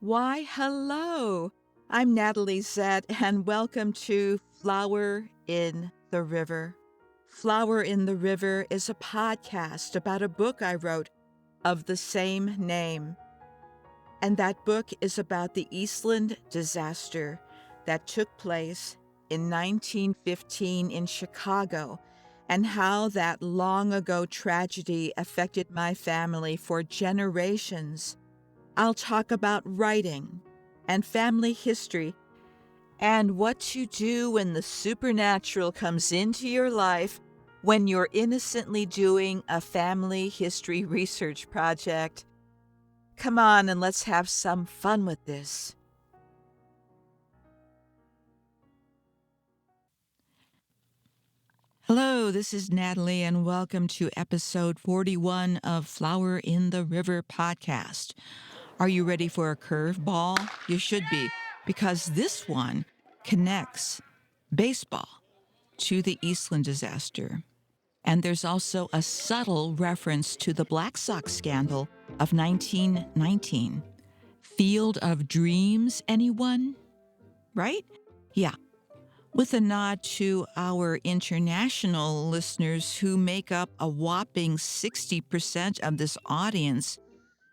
Why, hello. I'm Natalie Zett, and welcome to Flower in the River. Flower in the River is a podcast about a book I wrote of the same name. And that book is about the Eastland Disaster that took place in 1915 in Chicago, and how that long ago tragedy affected my family for generations. I'll talk about writing and family history and what to do when the supernatural comes into your life when you're innocently doing a family history research project. Come on and let's have some fun with this. Hello, this is Natalie, and welcome to episode 41 of Flower in the River podcast. Are you ready for a curveball? You should be, because this one connects baseball to the Eastland disaster. And there's also a subtle reference to the Black Sox scandal of 1919. Field of Dreams, anyone? Right? Yeah. With a nod to our international listeners who make up a whopping 60% of this audience,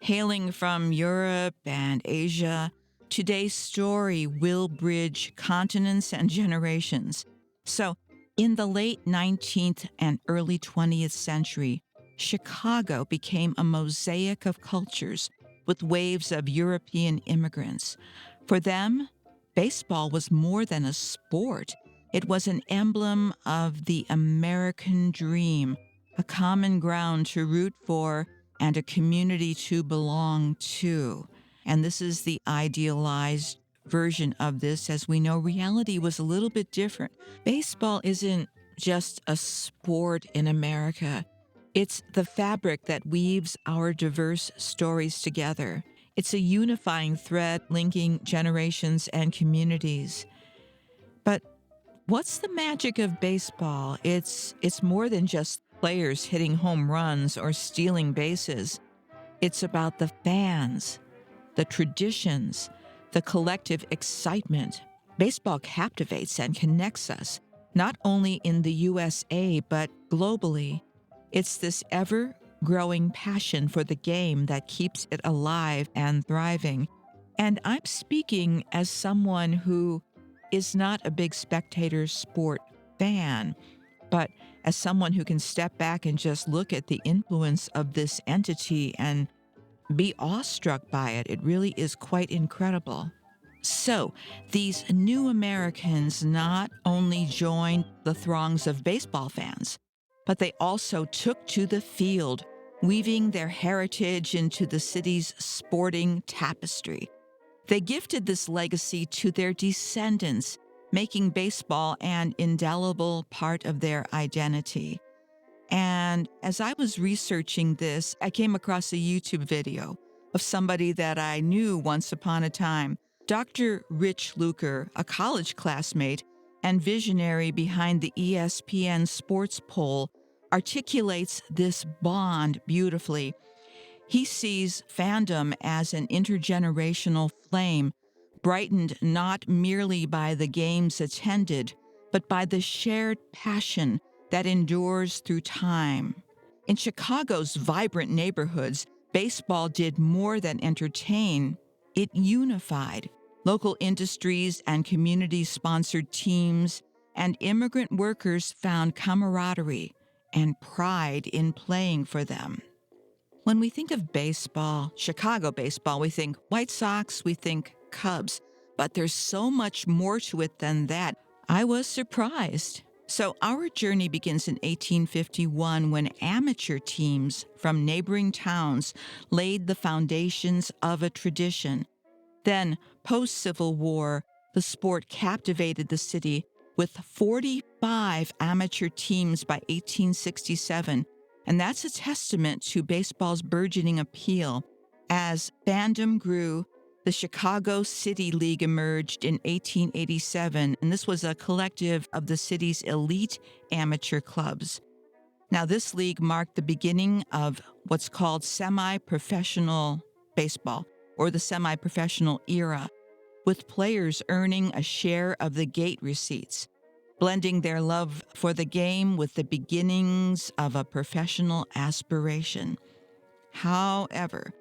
hailing from Europe and Asia, today's story will bridge continents and generations. So, in the late 19th and early 20th century, Chicago became a mosaic of cultures with waves of European immigrants. For them, baseball was more than a sport. It was an emblem of the American dream, a common ground to root for and a community to belong to. And this is the idealized version of this. As we know, reality was a little bit different. Baseball isn't just a sport in America. It's the fabric that weaves our diverse stories together. It's a unifying thread linking generations and communities. But what's the magic of baseball? It's more than just players hitting home runs or stealing bases. It's about the fans, the traditions, the collective excitement. Baseball captivates and connects us, not only in the USA, but globally. It's this ever-growing passion for the game that keeps it alive and thriving. And I'm speaking as someone who is not a big spectator sport fan, but as someone who can step back and just look at the influence of this entity and be awestruck by it. It really is quite incredible. So, these new Americans not only joined the throngs of baseball fans, but they also took to the field, weaving their heritage into the city's sporting tapestry. They gifted this legacy to their descendants, making baseball an indelible part of their identity. And as I was researching this, I came across a YouTube video of somebody that I knew once upon a time, Dr. Rich Luker, a college classmate and visionary behind the ESPN sports poll, articulates this bond beautifully. He sees fandom as an intergenerational flame, brightened not merely by the games attended, but by the shared passion that endures through time. In Chicago's vibrant neighborhoods, baseball did more than entertain. It unified. Local industries and community-sponsored teams and immigrant workers found camaraderie and pride in playing for them. When we think of baseball, Chicago baseball, we think White Sox, we think Cubs, but there's so much more to it than that. I was surprised. So our journey begins in 1851 when amateur teams from neighboring towns laid the foundations of a tradition. Then, post-Civil War, the sport captivated the city with 45 amateur teams by 1867, and that's a testament to baseball's burgeoning appeal. As fandom grew, the Chicago City League emerged in 1887, and this was a collective of the city's elite amateur clubs. Now, this league marked the beginning of what's called semi-professional baseball. or the semi-professional era, with players earning a share of the gate receipts, blending their love for the game with the beginnings of a professional aspiration. However,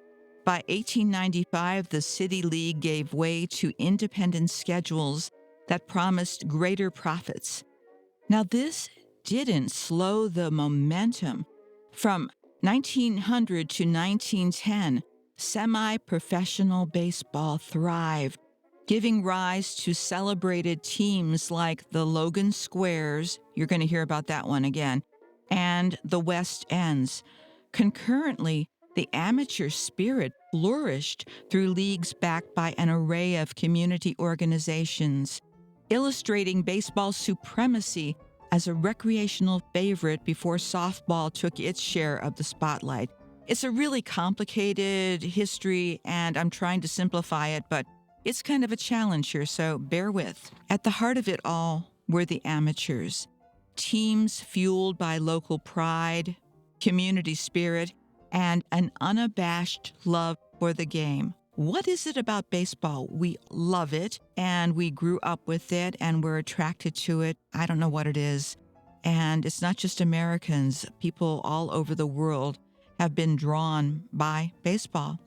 by 1895, the City League gave way to independent schedules that promised greater profits. Now, this didn't slow the momentum. From 1900 to 1910, semi-professional baseball thrived, giving rise to celebrated teams like the Logan Squares, you're going to hear about that one again, and the West Ends. Concurrently, the amateur spirit flourished through leagues backed by an array of community organizations, illustrating baseball's supremacy as a recreational favorite before softball took its share of the spotlight. It's a really complicated history, and I'm trying to simplify it, but it's kind of a challenge here, so bear with. At the heart of it all were the amateurs, teams fueled by local pride, community spirit, and an unabashed love for the game. What is it about baseball? We love it, and we grew up with it, and we're attracted to it. I don't know what it is. And it's not just Americans. People all over the world have been drawn by baseball.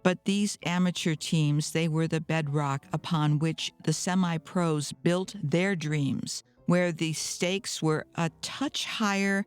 But these amateur teams, they were the bedrock upon which the semi-pros built their dreams, where the stakes were a touch higher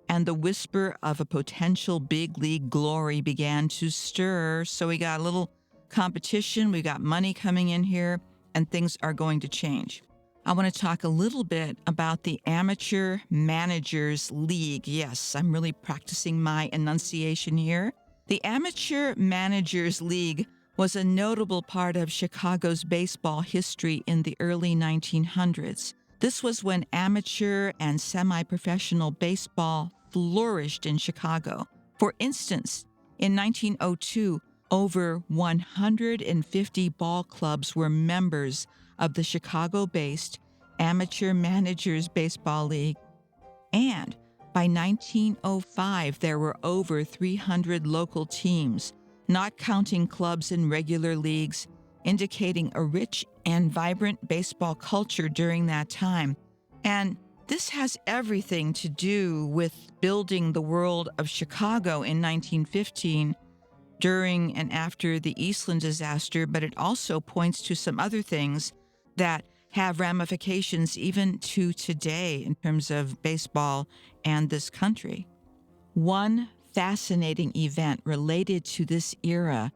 and the whisper of a potential big league glory began to stir. So we got a little competition, we got money coming in here, and things are going to change. I want to talk a little bit about the Amateur Managers League. Yes, I'm really practicing my enunciation here. The Amateur Managers League was a notable part of Chicago's baseball history in the early 1900s. This was when amateur and semi-professional baseball flourished in Chicago. For instance, in 1902, over 150 ball clubs were members of the Chicago-based Amateur Managers Baseball League. And by 1905, there were over 300 local teams, not counting clubs in regular leagues, indicating a rich and vibrant baseball culture during that time. And this has everything to do with building the world of Chicago in 1915 during and after the Eastland Disaster, but it also points to some other things that have ramifications even to today in terms of baseball and this country. One fascinating event related to this era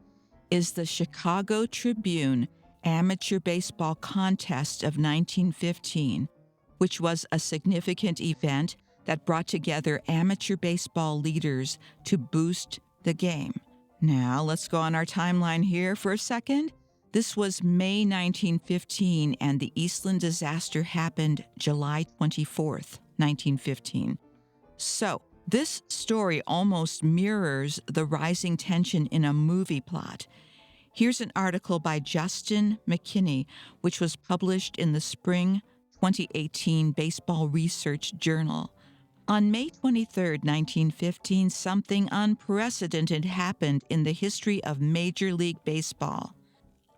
is the Chicago Tribune Amateur Baseball Contest of 1915, which was a significant event that brought together amateur baseball leaders to boost the game. Now, let's go on our timeline here for a second. This was May 1915, and the Eastland Disaster happened July 24th, 1915. So, this story almost mirrors the rising tension in a movie plot. Here's an article by Justin McKinney, which was published in the Spring 2018 Baseball Research Journal. On May 23, 1915, something unprecedented happened in the history of Major League Baseball.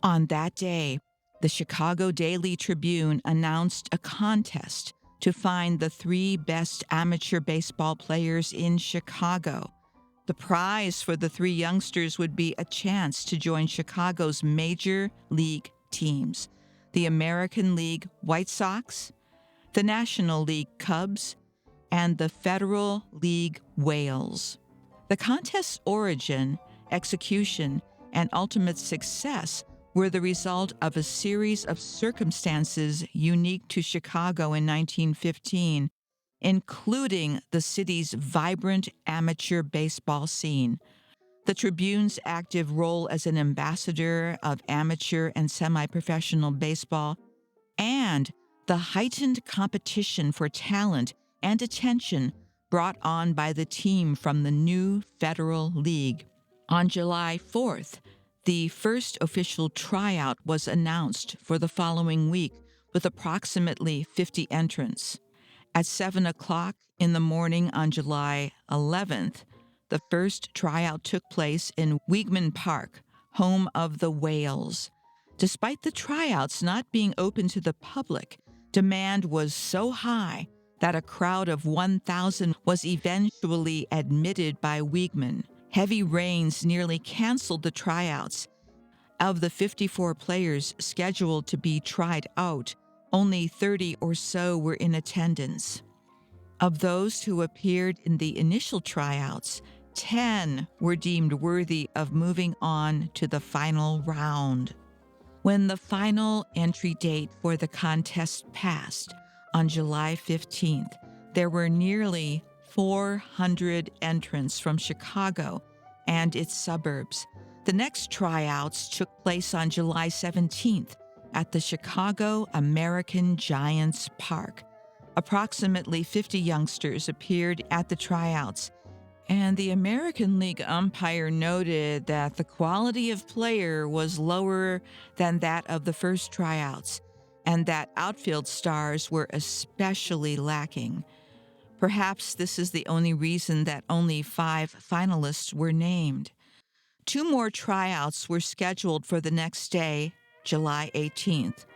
On that day, the Chicago Daily Tribune announced a contest to find the 3 best amateur baseball players in Chicago. The prize for the 3 youngsters would be a chance to join Chicago's major league teams, the American League White Sox, the National League Cubs, and the Federal League Whales. The contest's origin, execution, and ultimate success were the result of a series of circumstances unique to Chicago in 1915, including the city's vibrant amateur baseball scene, the Tribune's active role as an ambassador of amateur and semi-professional baseball, and the heightened competition for talent and attention brought on by the team from the new Federal League. On July 4th, the first official tryout was announced for the following week with approximately 50 entrants. At 7 o'clock in the morning on July 11th, the first tryout took place in Weigman Park, home of the Whales. Despite the tryouts not being open to the public, demand was so high that a crowd of 1,000 was eventually admitted by Wiegman. Heavy rains nearly canceled the tryouts. Of the 54 players scheduled to be tried out, only 30 or so were in attendance. Of those who appeared in the initial tryouts, 10 were deemed worthy of moving on to the final round. When the final entry date for the contest passed on July 15th, there were nearly 400 entrants from Chicago and its suburbs. The next tryouts took place on July 17th at the Chicago American Giants Park. Approximately 50 youngsters appeared at the tryouts, and the American League umpire noted that the quality of player was lower than that of the first tryouts, and that outfield stars were especially lacking. Perhaps this is the only reason that only 5 finalists were named. 2 more tryouts were scheduled for the next day, July 18th,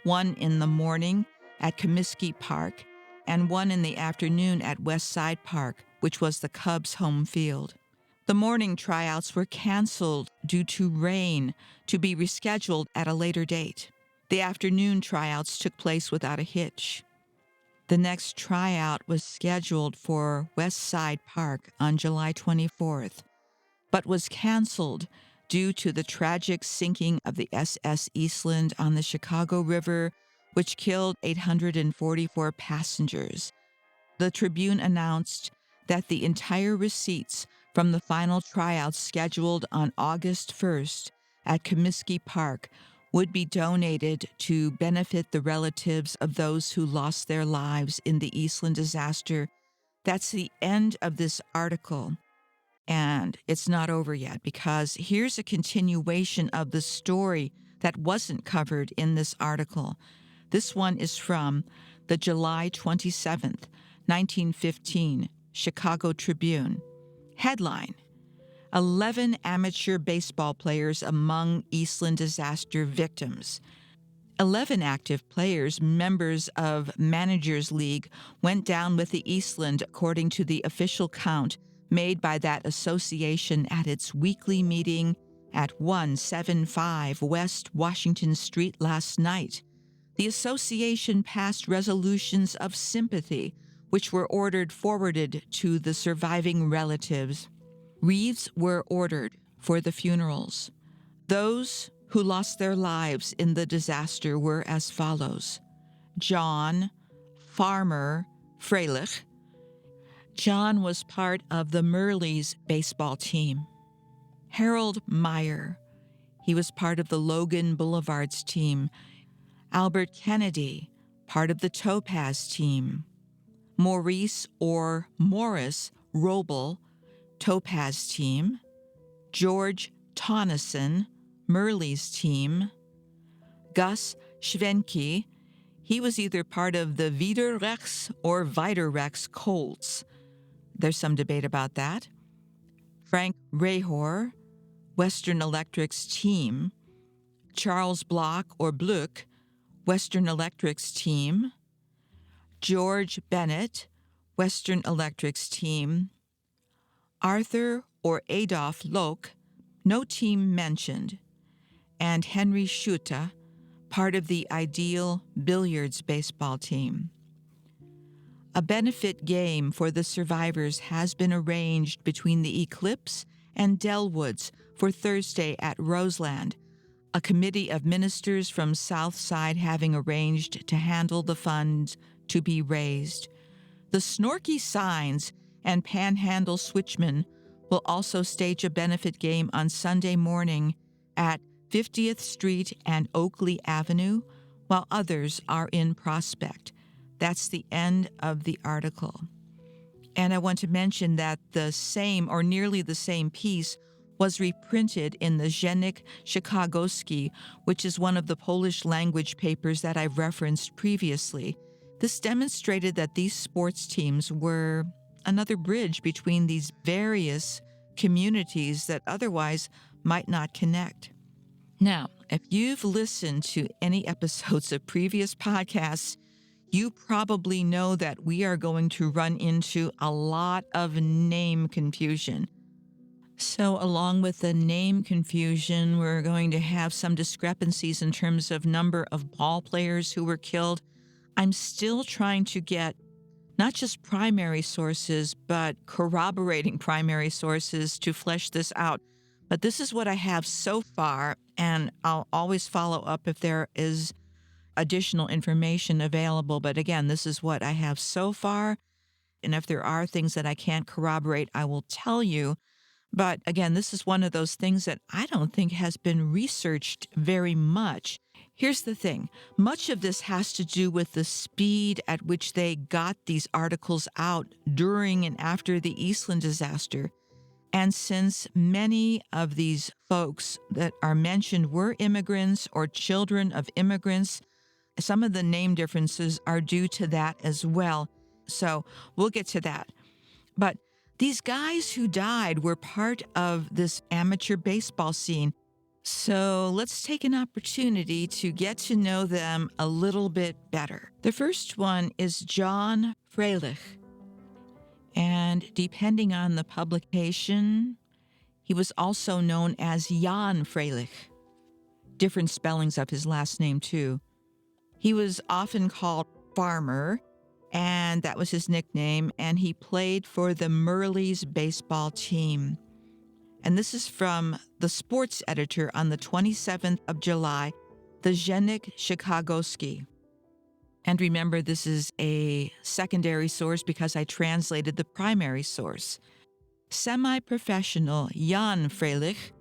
one in the morning at Comiskey Park and one in the afternoon at West Side Park, which was the Cubs' home field. The morning tryouts were canceled due to rain, to be rescheduled at a later date. The afternoon tryouts took place without a hitch. The next tryout was scheduled for West Side Park on July 24th, but was canceled due to the tragic sinking of the SS Eastland on the Chicago River, which killed 844 passengers. The Tribune announced that the entire receipts from the final tryouts scheduled on August 1st at Comiskey Park would be donated to benefit the relatives of those who lost their lives in the Eastland Disaster. That's the end of this article. And it's not over yet, because here's a continuation of the story that wasn't covered in this article. This one is from the July 27th, 1915 Chicago Tribune. Headline: 11 amateur baseball players among Eastland Disaster victims. 11 active players, members of Managers League, went down with the Eastland according to the official count made by that association at its weekly meeting at 175 West Washington Street last night. The association passed resolutions of sympathy, which were forwarded to the surviving relatives. Wreaths were ordered for the funerals. Those who lost their lives in the disaster were as follows: John Farmer Freilich. John was part of the Merleys baseball team. Harold Meyer. He was part of the Logan Boulevards team. Albert Kennedy, part of the Topaz team. Maurice or Morris Roble, Topaz team. George Tonneson, Merleys team. Gus Schwenke, he was either part of the Wiederrechts or Weiderrechts Colts. There's some debate about that. Frank Rehor, Western Electric's team. Charles Bloch or Bluch, Western Electric's team. George Bennett, Western Electric's team. Arthur or Adolf Loch, no team mentioned. And Henry Schutte, part of the Ideal Billiards baseball team. A benefit game for the survivors has been arranged between the Eclipse and Delwoods for Thursday at Roseland, a committee of ministers from Southside having arranged to handle the funds to be raised. The Snorky Signs and Panhandle Switchmen will also stage a benefit game on Sunday morning at 50th Street and Oakley Avenue, while others are in Prospect. That's the end of the article. And I want to mention that the same or nearly the same piece was reprinted in the Dziennik Chicagowski, which is one of the Polish language papers that I've referenced previously. This demonstrated that these sports teams were another bridge between these various communities that otherwise might not connect. Now, if you've listened to any episodes of previous podcasts, you probably know that we are going to run into a lot of name confusion. So, along with the name confusion, we're going to have some discrepancies in terms of number of ball players who were killed. I'm still trying to get not just primary sources, but corroborating primary sources to flesh this out. But this is what I have so far, and I'll always follow up if there is additional information available. But again, this is what I have so far. And if there are things that I can't corroborate, I will tell you. But again, this is one of those things that I don't think has been researched very much. Here's the thing. Much of this has to do with the speed at which they got these articles out during and after the Eastland disaster. And since many of these folks that are mentioned were immigrants or children of immigrants, some of the name differences are due to that as well. So we'll get to that. But these guys who died were part of this amateur baseball scene. So let's take an opportunity to get to know them a little bit better. The first one is John Freilich. And depending on the publication, he was also known as Jan Freilich. Different spellings of his last name, too. He was often called Farmer, and that was his nickname, and he played for the Merleys baseball team. And this is from the sports editor on the 27th of July, the Zhenik Chicagoski. And remember, this is a secondary source because I translated the primary source. Semi-professional Jan Freilich,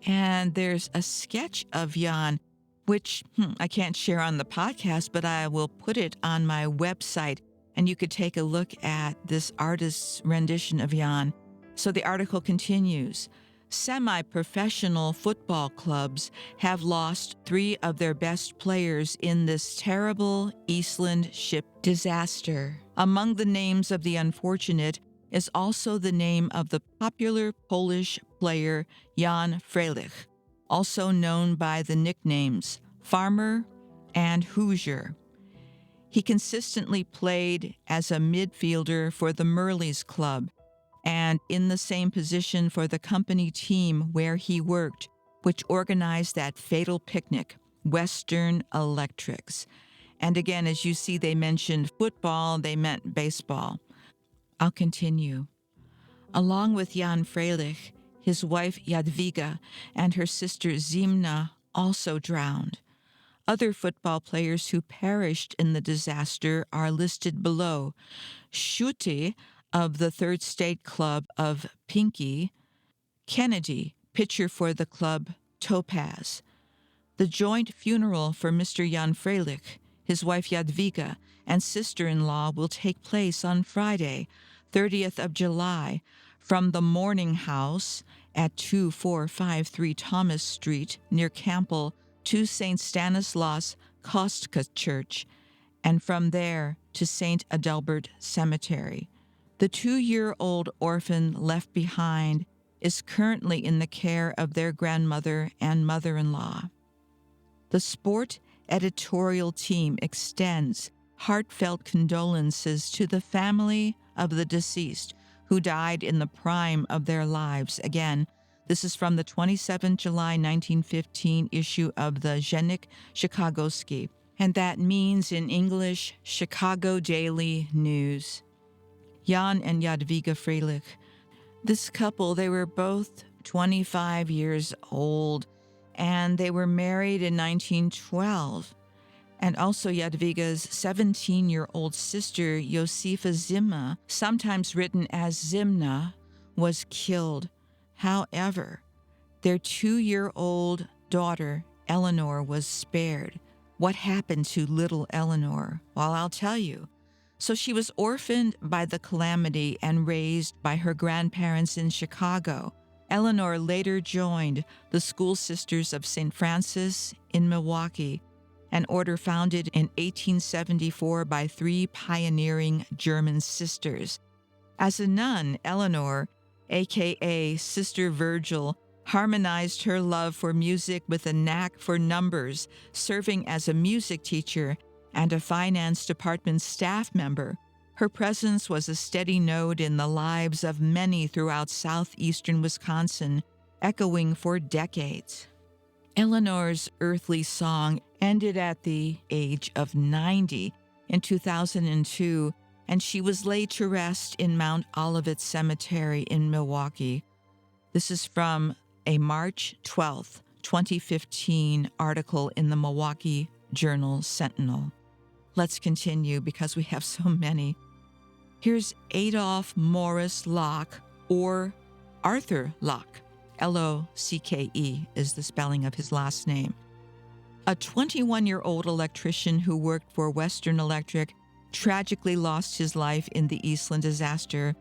and there's a sketch of Jan, which I can't share on the podcast, but I will put it on my website, and you could take a look at this artist's rendition of Jan. So the article continues. Semi-professional football clubs have lost 3 of their best players in this terrible Eastland ship disaster. Among the names of the unfortunate is also the name of the popular Polish player Jan Freilich, also known by the nicknames Farmer and Hoosier. He consistently played as a midfielder for the Merleys Club and in the same position for the company team where he worked, which organized that fatal picnic, Western Electrics. And again, as you see, they mentioned football, they meant baseball. I'll continue. Along with Jan Freilich, his wife Jadwiga and her sister Zimna also drowned. Other football players who perished in the disaster are listed below. Schutte of the Third State Club of Pinky, Kennedy, pitcher for the club Topaz. The joint funeral for Mr. Jan Freilich, his wife Jadwiga, and sister-in-law will take place on Friday, 30th of July, from the Mourning House at 2453 Thomas Street near Campbell to St. Stanislaus Kostka Church, and from there to St. Adalbert Cemetery. The 2-year-old orphan left behind is currently in the care of their grandmother and mother-in-law. The sport editorial team extends heartfelt condolences to the family of the deceased who died in the prime of their lives. Again, this is from the 27th July 1915 issue of the Zhenik Chicagoski, and that means in English, Chicago Daily News. Jan and Jadwiga Freilich. This couple, they were both 25 years old, and they were married in 1912. And also Jadwiga's 17-year-old sister, Josefa Zimna, sometimes written as Zimna, was killed. However, their 2-year-old daughter, Eleanor, was spared. What happened to little Eleanor? Well, I'll tell you. So she was orphaned by the calamity and raised by her grandparents in Chicago. Eleanor later joined the School Sisters of St. Francis in Milwaukee, an order founded in 1874 by 3 pioneering German sisters. As a nun, Eleanor, a.k.a. Sister Virgil, harmonized her love for music with a knack for numbers, serving as a music teacher and a finance department staff member. Her presence was a steady node in the lives of many throughout southeastern Wisconsin, echoing for decades. Eleanor's earthly song ended at the age of 90 in 2002, and she was laid to rest in Mount Olivet Cemetery in Milwaukee. This is from a March 12, 2015 article in the Milwaukee Journal-Sentinel. Let's continue because we have so many. Here's Adolph Morris Locke, or Arthur Locke. Locke is the spelling of his last name. A 21-year-old electrician who worked for Western Electric tragically lost his life in the Eastland disaster.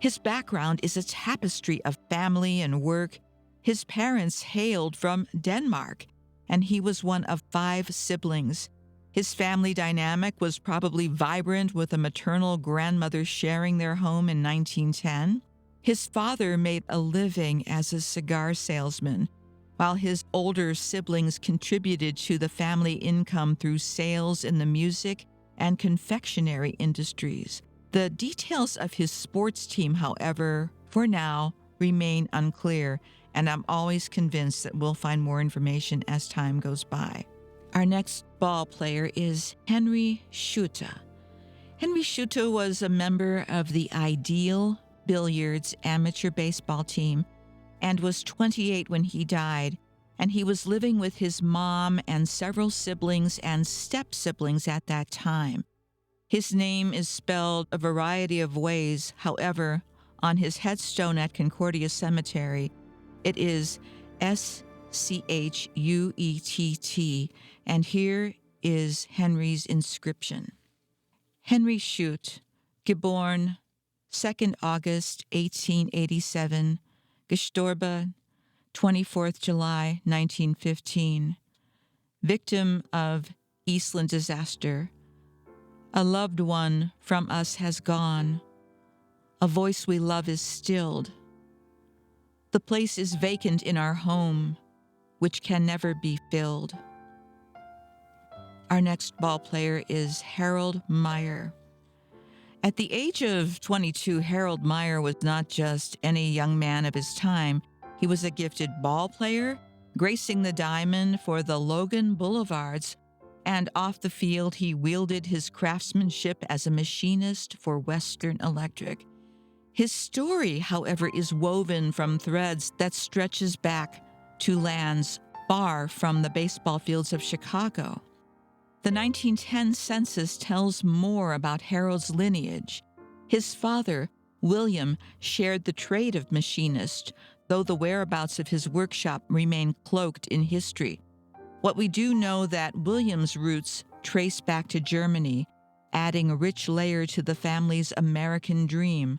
His background is a tapestry of family and work. His parents hailed from Denmark, and he was one of 5 siblings. His family dynamic was probably vibrant, with a maternal grandmother sharing their home in 1910. His father made a living as a cigar salesman, while his older siblings contributed to the family income through sales in the music and confectionery industries. The details of his sports team, however, for now, remain unclear, and I'm always convinced that we'll find more information as time goes by. Our next ball player is Henry Schutte. Henry Schutte was a member of the Ideal Billiards amateur baseball team and was 28 when he died, and he was living with his mom and several siblings and step-siblings at that time. His name is spelled a variety of ways. However, on his headstone at Concordia Cemetery, it is Schuett, and here is Henry's inscription. Henry Schutte, geboren 2nd August 1887, gestorben 24th July 1915, victim of Eastland Disaster. A loved one from us has gone. A voice we love is stilled. The place is vacant in our home, which can never be filled. Our next ball player is Harold Meyer. At the age of 22, Harold Meyer was not just any young man of his time. He was a gifted ball player, gracing the diamond for the Logan Boulevards, and off the field he wielded his craftsmanship as a machinist for Western Electric. His story, however, is woven from threads that stretches back to lands far from the baseball fields of Chicago. The 1910 census tells more about Harold's lineage. His father, William, shared the trade of machinist, though the whereabouts of his workshop remain cloaked in history. What we do know that William's roots trace back to Germany, adding a rich layer to the family's American dream.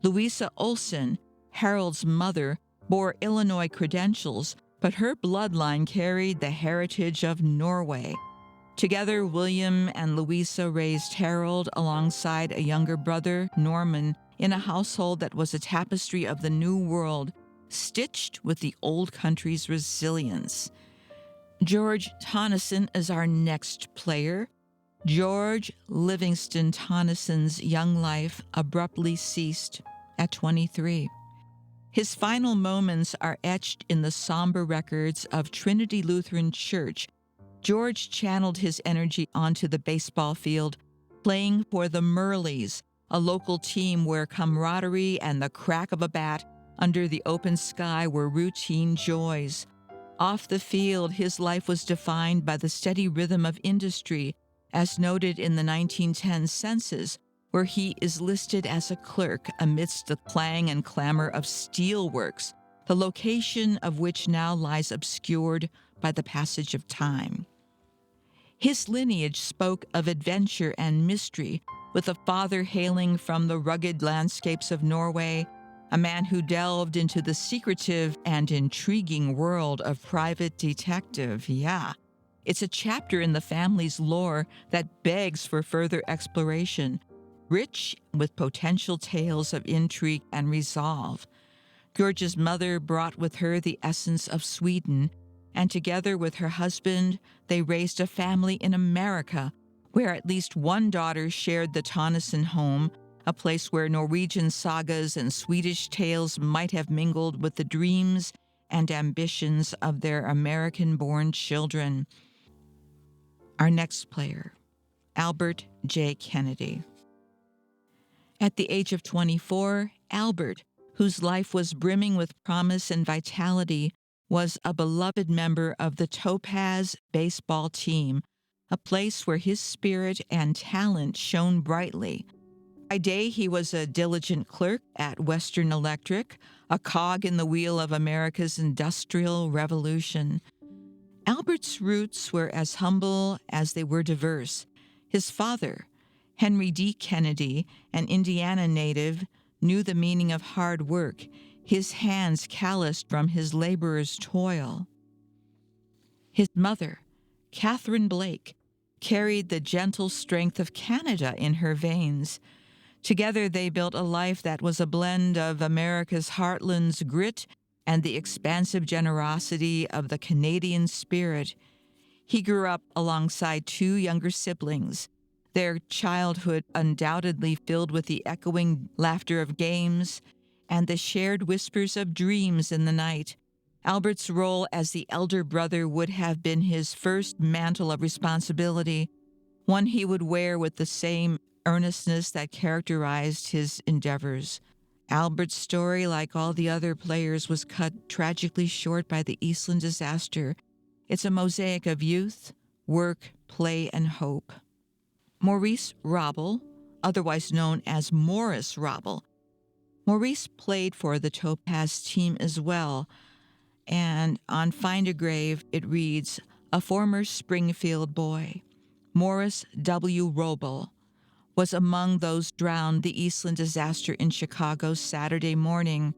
Louisa Olson, Harold's mother, bore Illinois credentials, but her bloodline carried the heritage of Norway. Together, William and Louisa raised Harold alongside a younger brother, Norman, in a household that was a tapestry of the New World, stitched with the old country's resilience. George Tonneson is our next player. George Livingston Tonnesson's young life abruptly ceased at 23. His final moments are etched in the somber records of Trinity Lutheran Church. George channeled his energy onto the baseball field, playing for the Merleys, a local team where camaraderie and the crack of a bat under the open sky were routine joys. Off the field, his life was defined by the steady rhythm of industry, as noted in the 1910 census, where he is listed as a clerk amidst the clang and clamor of steelworks, the location of which now lies obscured by the passage of time. His lineage spoke of adventure and mystery, with a father hailing from the rugged landscapes of Norway, a man who delved into the secretive and intriguing world of private detective. Yeah, it's a chapter in the family's lore that begs for further exploration, rich with potential tales of intrigue and resolve. George's mother brought with her the essence of Sweden, and together with her husband, they raised a family in America, where at least one daughter shared the Tonneson home, a place where Norwegian sagas and Swedish tales might have mingled with the dreams and ambitions of their American-born children. Our next player, Albert J. Kennedy. At the age of 24, Albert, whose life was brimming with promise and vitality, was a beloved member of the Topaz baseball team, a place where his spirit and talent shone brightly. By day, he was a diligent clerk at Western Electric, a cog in the wheel of America's industrial revolution. Albert's roots were as humble as they were diverse. His father, Henry D. Kennedy, an Indiana native, knew the meaning of hard work, his hands calloused from his laborer's toil. His mother, Catherine Blake, carried the gentle strength of Canada in her veins. Together they built a life that was a blend of America's heartland's grit and the expansive generosity of the Canadian spirit. He grew up alongside two younger siblings, their childhood undoubtedly filled with the echoing laughter of games and the shared whispers of dreams in the night. Albert's role as the elder brother would have been his first mantle of responsibility, one he would wear with the same earnestness that characterized his endeavors. Albert's story, like all the other players, was cut tragically short by the Eastland Disaster. It's a mosaic of youth, work, play, and hope. Maurice Robel, otherwise known as Morris Robel. Maurice played for the Topaz team as well, and on Find a Grave it reads, a former Springfield boy. Morris W. Robel was among those drowned the Eastland Disaster in Chicago Saturday morning.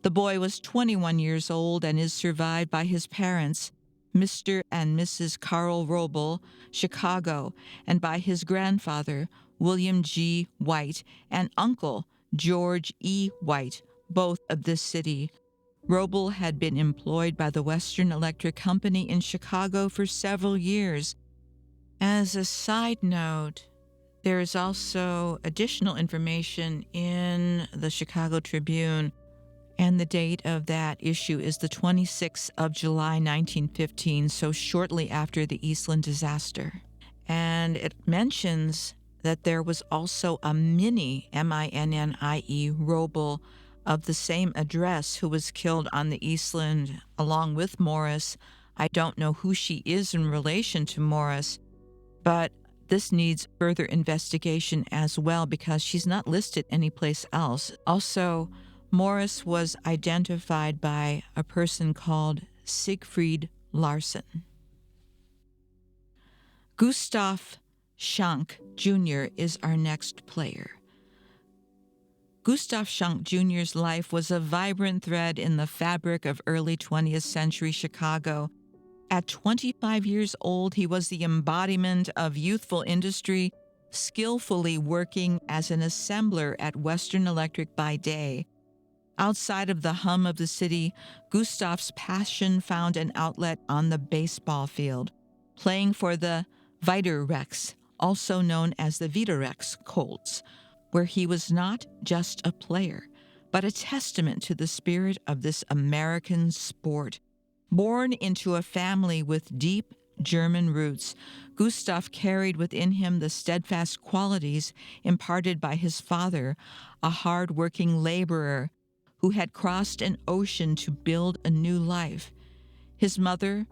The boy was 21 years old and is survived by his parents, Mr. and Mrs. Carl Robel, Chicago, and by his grandfather, William G. White, and uncle, George E. White, both of this city. Robel had been employed by the Western Electric Company in Chicago for several years. As a side note, there is also additional information in the Chicago Tribune, and the date of that issue is the 26th of July, 1915, so shortly after the Eastland Disaster. And it mentions that there was also a Minnie, M-I-N-N-I-E, Robel of the same address who was killed on the Eastland along with Morris. I don't know who she is in relation to Morris, but this needs further investigation as well because she's not listed anyplace else. Also, Morris was identified by a person called Siegfried Larsen. Gustav Schank Jr. is our next player. Gustav Schank Jr.'s life was a vibrant thread in the fabric of early 20th century Chicago. At 25 years old, he was the embodiment of youthful industry, skillfully working as an assembler at Western Electric by day. Outside of the hum of the city, Gustav's passion found an outlet on the baseball field, playing for the Wiederrechts, also known as the Wiederrechts Colts, where he was not just a player, but a testament to the spirit of this American sport. Born into a family with deep German roots, Gustav carried within him the steadfast qualities imparted by his father, a hard-working laborer who had crossed an ocean to build a new life. His mother,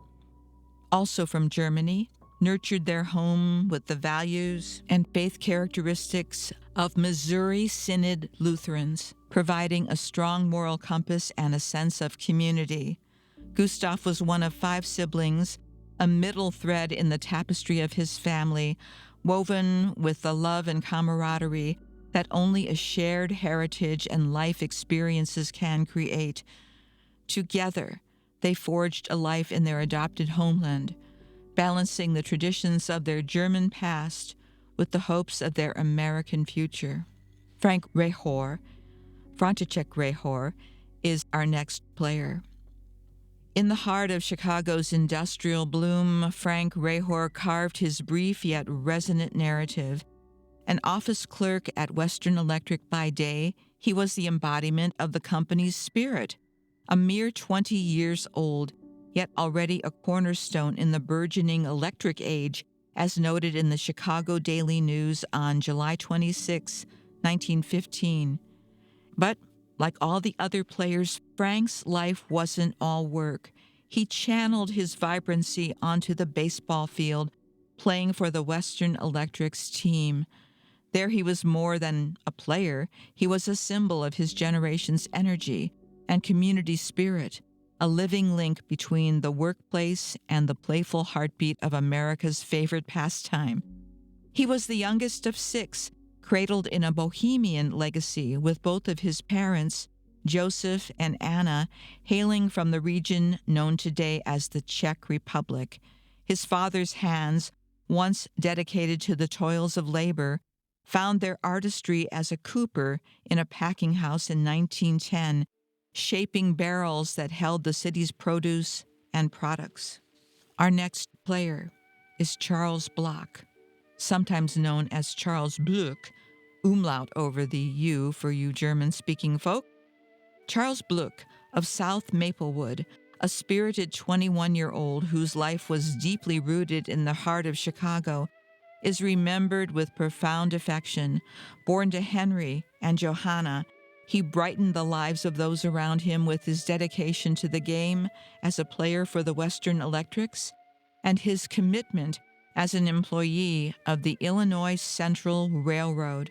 also from Germany, nurtured their home with the values and faith characteristics of Missouri Synod Lutherans, providing a strong moral compass and a sense of community. Gustav was one of 5 siblings, a middle thread in the tapestry of his family, woven with the love and camaraderie that only a shared heritage and life experiences can create. Together, they forged a life in their adopted homeland, balancing the traditions of their German past with the hopes of their American future. František Rehor is our next player. In the heart of Chicago's industrial bloom, Frank Rahor carved his brief yet resonant narrative. An office clerk at Western Electric by day, he was the embodiment of the company's spirit. A mere 20 years old, yet already a cornerstone in the burgeoning electric age, as noted in the Chicago Daily News on July 26, 1915. But like all the other players, Frank's life wasn't all work. He channeled his vibrancy onto the baseball field, playing for the Western Electric's team. There he was more than a player. He was a symbol of his generation's energy and community spirit, a living link between the workplace and the playful heartbeat of America's favorite pastime. He was the youngest of 6, cradled in a bohemian legacy with both of his parents, Joseph and Anna, hailing from the region known today as the Czech Republic. His father's hands, once dedicated to the toils of labor, found their artistry as a cooper in a packing house in 1910, shaping barrels that held the city's produce and products. Our next player is Charles Bloch, sometimes known as Charles Bloch, umlaut over the U for you German-speaking folk. Charles Bloch of South Maplewood, a spirited 21-year-old whose life was deeply rooted in the heart of Chicago, is remembered with profound affection. Born to Henry and Johanna, he brightened the lives of those around him with his dedication to the game as a player for the Western Electrics and his commitment as an employee of the Illinois Central Railroad.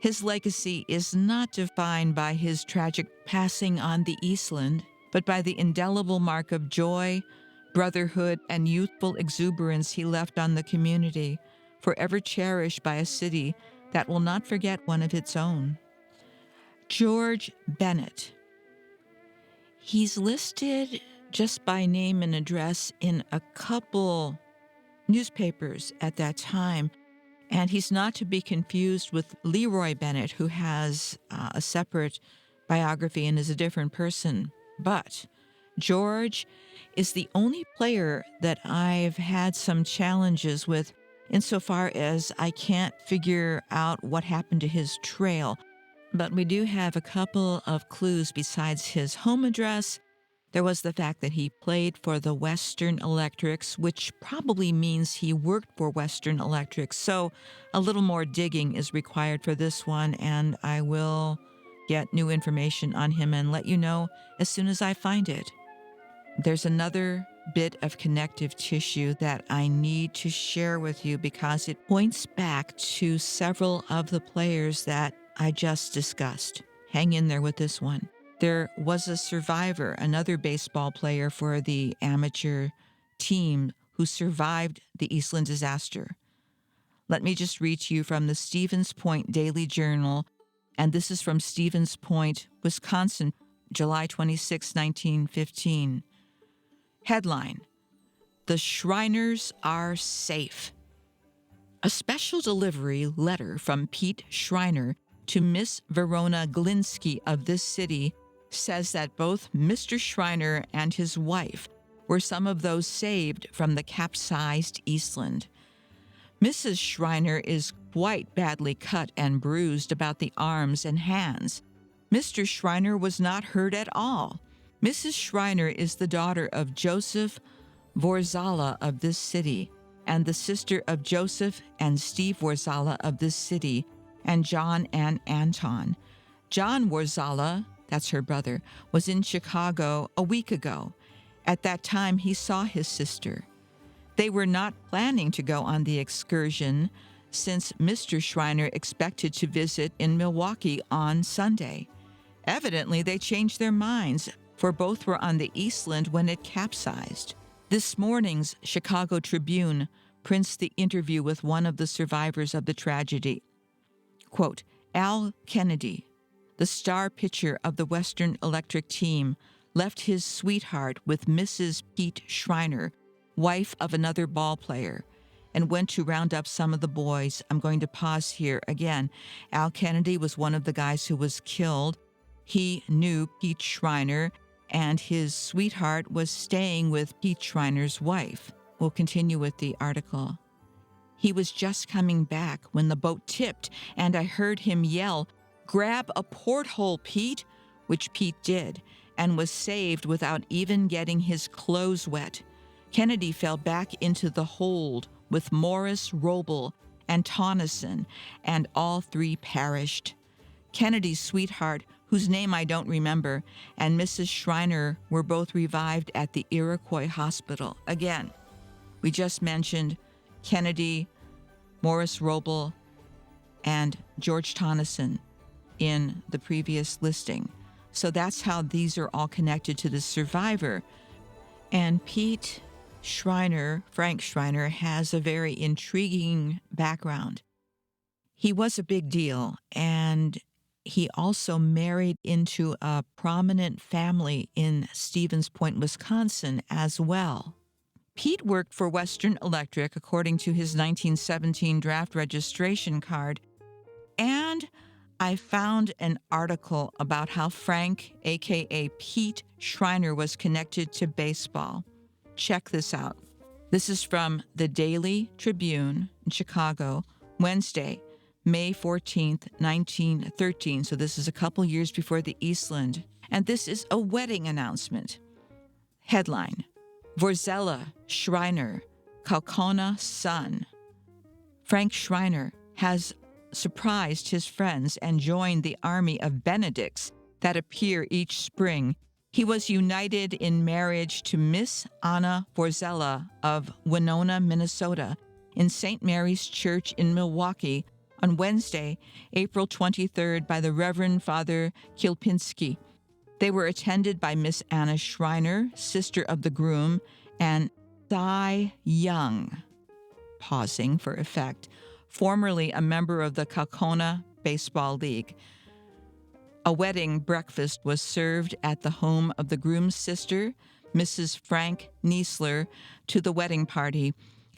His legacy is not defined by his tragic passing on the Eastland, but by the indelible mark of joy, brotherhood, and youthful exuberance he left on the community, forever cherished by a city that will not forget one of its own. George Bennett. He's listed just by name and address in a couple newspapers at that time, and he's not to be confused with Leroy Bennett, who has a separate biography and is a different person. But George is the only player that I've had some challenges with insofar as I can't figure out what happened to his trail. But we do have a couple of clues besides his home address. There was the fact that he played for the Western Electrics, which probably means he worked for Western Electrics. So a little more digging is required for this one, and I will get new information on him and let you know as soon as I find it. There's another bit of connective tissue that I need to share with you because it points back to several of the players that I just discussed. Hang in there with this one. There was a survivor, another baseball player for the amateur team who survived the Eastland Disaster. Let me just read to you from the Stevens Point Daily Journal, and this is from Stevens Point, Wisconsin, July 26, 1915. Headline: The Shriners Are Safe. A special delivery letter from Pete Shriner to Miss Verona Glinsky of this city says that both Mr. Shriner and his wife were some of those saved from the capsized Eastland. Mrs. Shriner is quite badly cut and bruised about the arms and hands. Mr. Shriner was not hurt at all. Mrs. Shriner is the daughter of Joseph Vorzala of this city, and the sister of Joseph and Steve Vorzala of this city, and John and Anton. John Vorzala, that's her brother, was in Chicago a week ago. At that time, he saw his sister. They were not planning to go on the excursion since Mr. Shriner expected to visit in Milwaukee on Sunday. Evidently, they changed their minds, for both were on the Eastland when it capsized. This morning's Chicago Tribune prints the interview with one of the survivors of the tragedy. Quote, Al Kennedy, the star pitcher of the Western Electric team, left his sweetheart with Mrs. Pete Shriner, wife of another ball player, and went to round up some of the boys. I'm going to pause here again. Al Kennedy was one of the guys who was killed. He knew Pete Schreiner, and his sweetheart was staying with Pete Schreiner's wife. We'll continue with the article. He was just coming back when the boat tipped, and I heard him yell, "Grab a porthole, Pete," which Pete did, and was saved without even getting his clothes wet. Kennedy fell back into the hold with Morris, Roble, and Tonneson, and all three perished. Kennedy's sweetheart, whose name I don't remember, and Mrs. Schreiner were both revived at the Iroquois Hospital. Again, we just mentioned Kennedy, Morris Roble, and George Tonneson in the previous listing. So that's how these are all connected to the survivor. And Pete Schreiner, Frank Schreiner, has a very intriguing background. He was a big deal, and he also married into a prominent family in Stevens Point, Wisconsin as well. Pete worked for Western Electric, according to his 1917 draft registration card, and I found an article about how Frank, aka Pete Schreiner, was connected to baseball. Check this out. This is from the Daily Tribune in Chicago, Wednesday, May 14th, 1913. So this is a couple years before the Eastland. And this is a wedding announcement. Headline: Vorzella Schreiner, Kaukauna son. Frank Schreiner has surprised his friends and joined the army of Benedicts that appear each spring. He was united in marriage to Miss Anna Vorzella of Winona, Minnesota, in St. Mary's Church in Milwaukee on Wednesday, April 23rd, by the Reverend Father Kilpinski. They were attended by Miss Anna Schreiner, sister of the groom, and Cy Young, pausing for effect, formerly a member of the Kaukauna Baseball League. A wedding breakfast was served at the home of the groom's sister, Mrs. Frank Niesler, to the wedding party,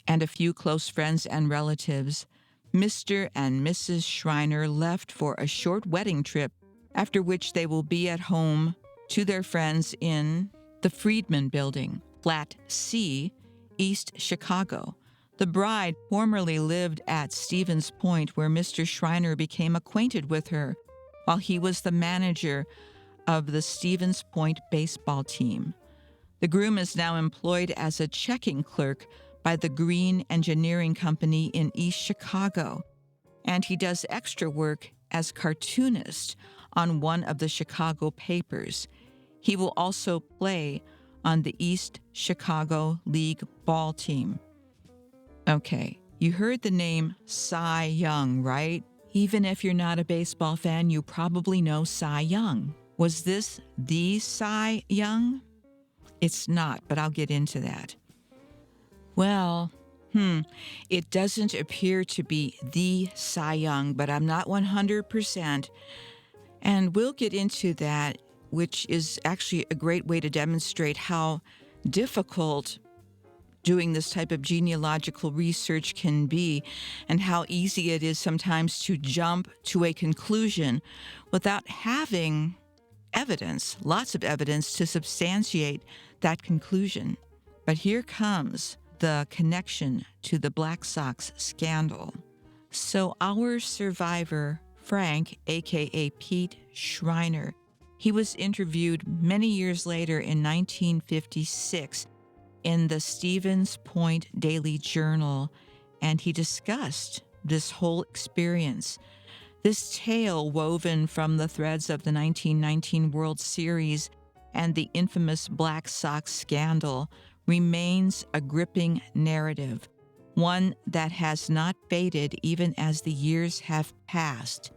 and a few close friends and relatives. Mr. and Mrs. Schreiner left for a short wedding trip, after which they will be at home to their friends in the Friedman Building, Flat C, East Chicago. The bride formerly lived at Stevens Point, where Mr. Schreiner became acquainted with her while he was the manager of the Stevens Point baseball team. The groom is now employed as a checking clerk by the Green Engineering Company in East Chicago, and he does extra work as cartoonist on one of the Chicago papers. He will also play on the East Chicago League ball team. Okay, you heard the name Cy Young, right? Even if you're not a baseball fan, you probably know Cy Young. Was this the Cy Young? It's not, but I'll get into that. Well, it doesn't appear to be the Cy Young, but I'm not 100%. And we'll get into that, which is actually a great way to demonstrate how difficult doing this type of genealogical research can be, and how easy it is sometimes to jump to a conclusion without having evidence, lots of evidence to substantiate that conclusion. But here comes the connection to the Black Sox scandal. So our survivor, Frank, aka Pete Schreiner, he was interviewed many years later in 1956 in the Stevens Point Daily Journal, and he discussed this whole experience. This tale, woven from the threads of the 1919 World Series and the infamous Black Sox scandal, remains a gripping narrative, one that has not faded even as the years have passed.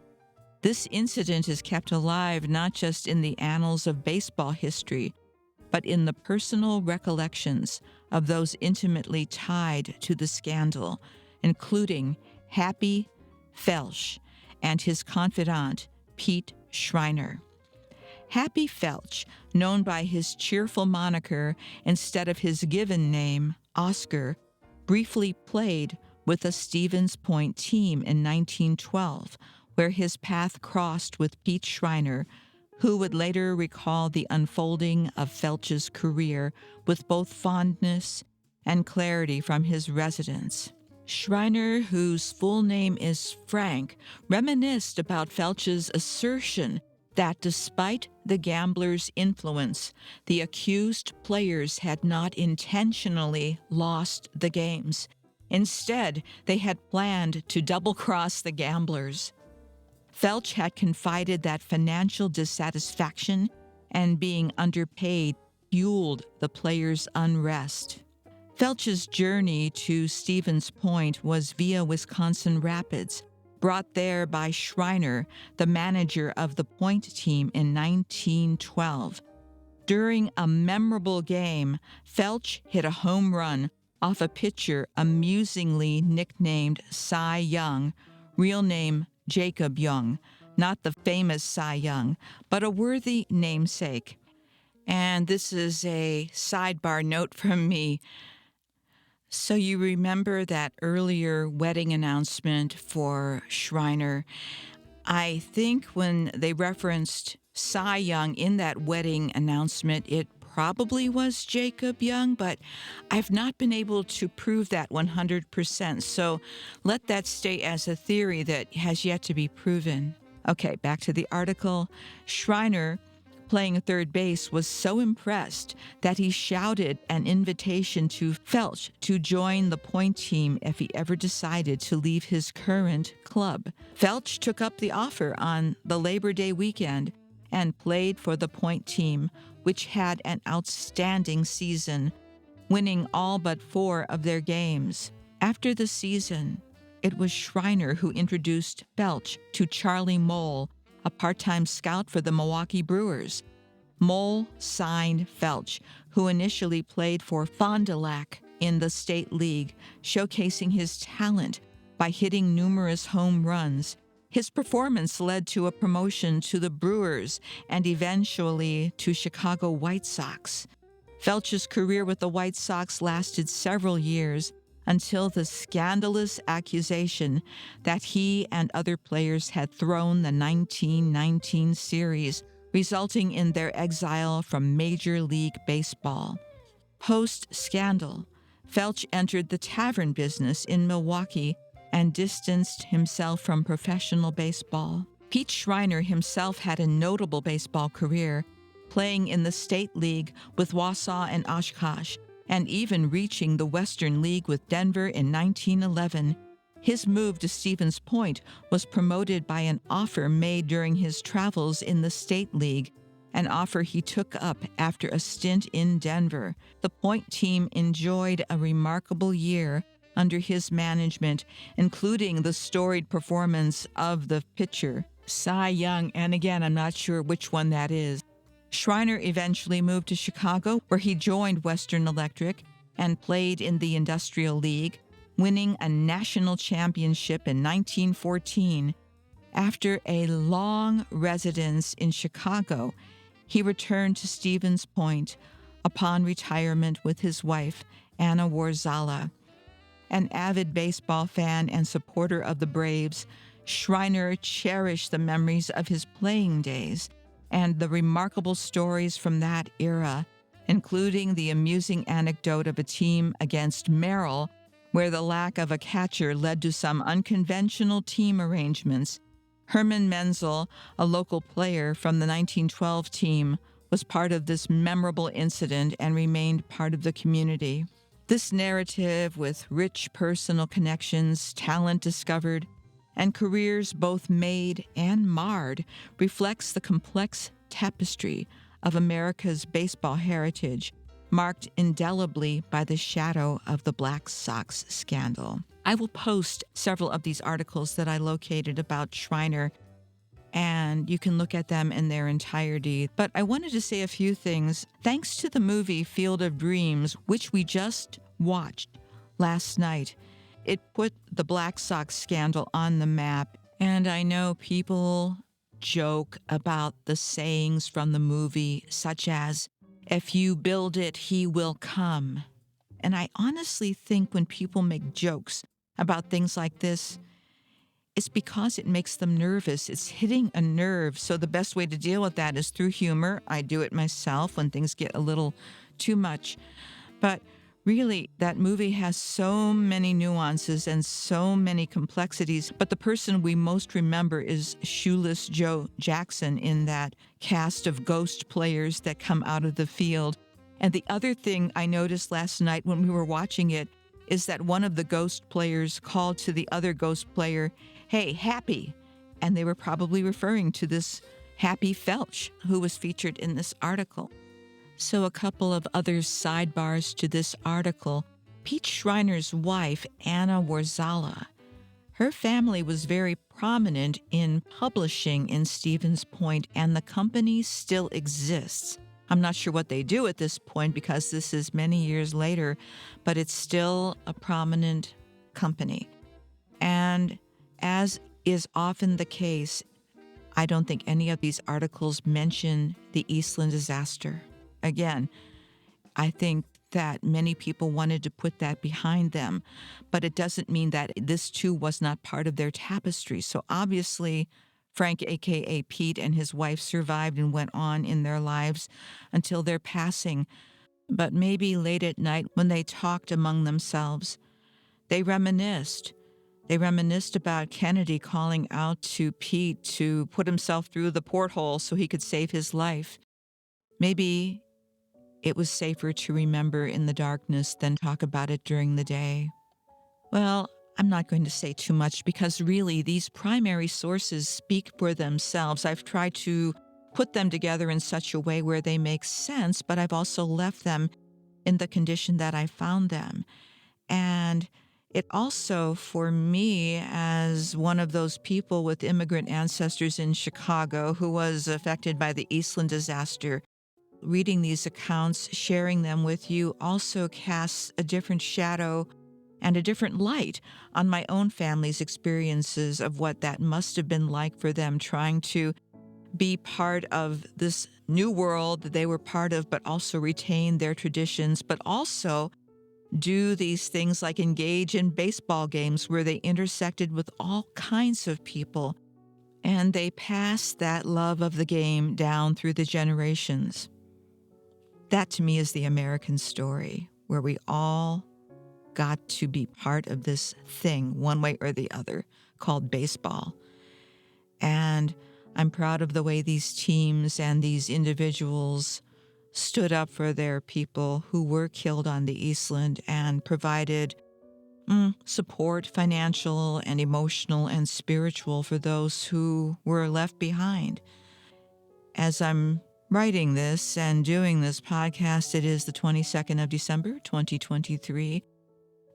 This incident is kept alive not just in the annals of baseball history, but in the personal recollections of those intimately tied to the scandal, including Happy Felsch and his confidant, Pete Schreiner. Happy Felsch, known by his cheerful moniker instead of his given name, Oscar, briefly played with a Stevens Point team in 1912, where his path crossed with Pete Schreiner, who would later recall the unfolding of Felch's career with both fondness and clarity from his residence. Schreiner, whose full name is Frank, reminisced about Felch's assertion that despite the gambler's influence, the accused players had not intentionally lost the games. Instead, they had planned to double-cross the gamblers. Felch had confided that financial dissatisfaction and being underpaid fueled the players' unrest. Felch's journey to Stevens Point was via Wisconsin Rapids, brought there by Schreiner, the manager of the Point team in 1912. During a memorable game, Felch hit a home run off a pitcher amusingly nicknamed Cy Young, real name Jacob Young, not the famous Cy Young, but a worthy namesake. And this is a sidebar note from me. So you remember that earlier wedding announcement for Schreiner? I think when they referenced Cy Young in that wedding announcement, it probably was Jacob Young, but I've not been able to prove that 100%. So let that stay as a theory that has yet to be proven. Okay, back to the article. Schreiner, playing third base, was so impressed that he shouted an invitation to Felch to join the Point team if he ever decided to leave his current club. Felch took up the offer on the Labor Day weekend and played for the Point team, which had an outstanding season, winning all but 4 of their games. After the season, it was Schreiner who introduced Felch to Charlie Mole, a part-time scout for the Milwaukee Brewers. Mole signed Felch, who initially played for Fond du Lac in the State League, showcasing his talent by hitting numerous home runs. His performance led to a promotion to the Brewers and eventually to Chicago White Sox. Felch's career with the White Sox lasted several years until the scandalous accusation that he and other players had thrown the 1919 series, resulting in their exile from Major League Baseball. Post-scandal, Felch entered the tavern business in Milwaukee and distanced himself from professional baseball. Pete Schreiner himself had a notable baseball career, playing in the State League with Wausau and Oshkosh, and even reaching the Western League with Denver in 1911. His move to Stevens Point was promoted by an offer made during his travels in the State League, an offer he took up after a stint in Denver. The Point team enjoyed a remarkable year under his management, including the storied performance of the pitcher, Cy Young, and again, I'm not sure which one that is. Schreiner eventually moved to Chicago, where he joined Western Electric and played in the Industrial League, winning a national championship in 1914. After a long residence in Chicago, he returned to Stevens Point upon retirement with his wife, Anna Warzala. An avid baseball fan and supporter of the Braves, Schreiner cherished the memories of his playing days and the remarkable stories from that era, including the amusing anecdote of a team against Merrill, where the lack of a catcher led to some unconventional team arrangements. Herman Menzel, a local player from the 1912 team, was part of this memorable incident and remained part of the community. This narrative, with rich personal connections, talent discovered, and careers both made and marred, reflects the complex tapestry of America's baseball heritage, marked indelibly by the shadow of the Black Sox scandal. I will post several of these articles that I located about Schreiner, and you can look at them in their entirety. But I wanted to say a few things. Thanks to the movie Field of Dreams, which we just watched last night, it put the Black Sox scandal on the map. And I know people joke about the sayings from the movie, such as, "If you build it, he will come." And I honestly think when people make jokes about things like this, it's because it makes them nervous. It's hitting a nerve. So the best way to deal with that is through humor. I do it myself when things get a little too much. But really, that movie has so many nuances and so many complexities. But the person we most remember is Shoeless Joe Jackson in that cast of ghost players that come out of the field. And the other thing I noticed last night when we were watching it is that one of the ghost players called to the other ghost player, "Hey, Happy." And they were probably referring to this Happy Felch, who was featured in this article. So a couple of other sidebars to this article. Pete Schreiner's wife, Anna Warzala, her family was very prominent in publishing in Stevens Point, and the company still exists. I'm not sure what they do at this point because this is many years later, but it's still a prominent company. And as is often the case, I don't think any of these articles mention the Eastland disaster. Again, I think that many people wanted to put that behind them, but it doesn't mean that this too was not part of their tapestry. So obviously, Frank, aka Pete, and his wife survived and went on in their lives until their passing. But maybe late at night when they talked among themselves, they reminisced. They reminisced about Kennedy calling out to Pete to put himself through the porthole so he could save his life. Maybe it was safer to remember in the darkness than talk about it during the day. Well, I'm not going to say too much because really these primary sources speak for themselves. I've tried to put them together in such a way where they make sense, but I've also left them in the condition that I found them. And it also, for me, as one of those people with immigrant ancestors in Chicago who was affected by the Eastland disaster, reading these accounts, sharing them with you also casts a different shadow and a different light on my own family's experiences of what that must have been like for them trying to be part of this new world that they were part of, but also retain their traditions, but also do these things like engage in baseball games where they intersected with all kinds of people. And they passed that love of the game down through the generations. That to me is the American story, where we all got to be part of this thing, one way or the other, called baseball. And I'm proud of the way these teams and these individuals stood up for their people who were killed on the Eastland and provided support, financial and emotional and spiritual, for those who were left behind. As I'm writing this and doing this podcast, it is the 22nd of December, 2023.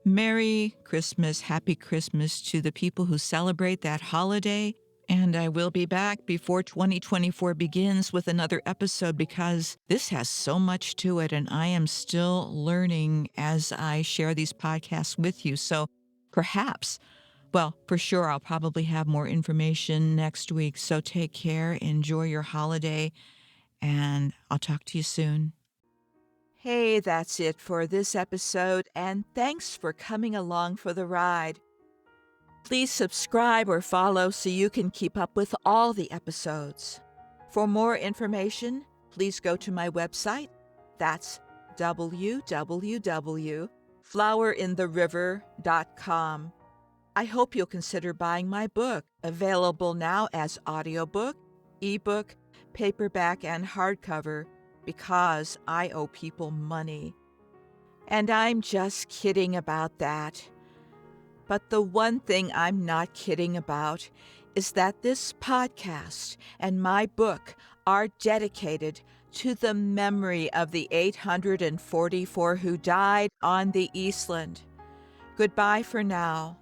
Merry Christmas, Happy Christmas to the people who celebrate that holiday. And I will be back before 2024 begins with another episode because this has so much to it and I am still learning as I share these podcasts with you. So perhaps, well, for sure, I'll probably have more information next week. So take care, enjoy your holiday, and I'll talk to you soon. Hey, that's it for this episode, and thanks for coming along for the ride. Please subscribe or follow so you can keep up with all the episodes. For more information, please go to my website. That's www.flowerintheriver.com. I hope you'll consider buying my book, available now as audiobook, ebook, paperback, and hardcover, because I owe people money. And I'm just kidding about that. But the one thing I'm not kidding about is that this podcast and my book are dedicated to the memory of the 844 who died on the Eastland. Goodbye for now.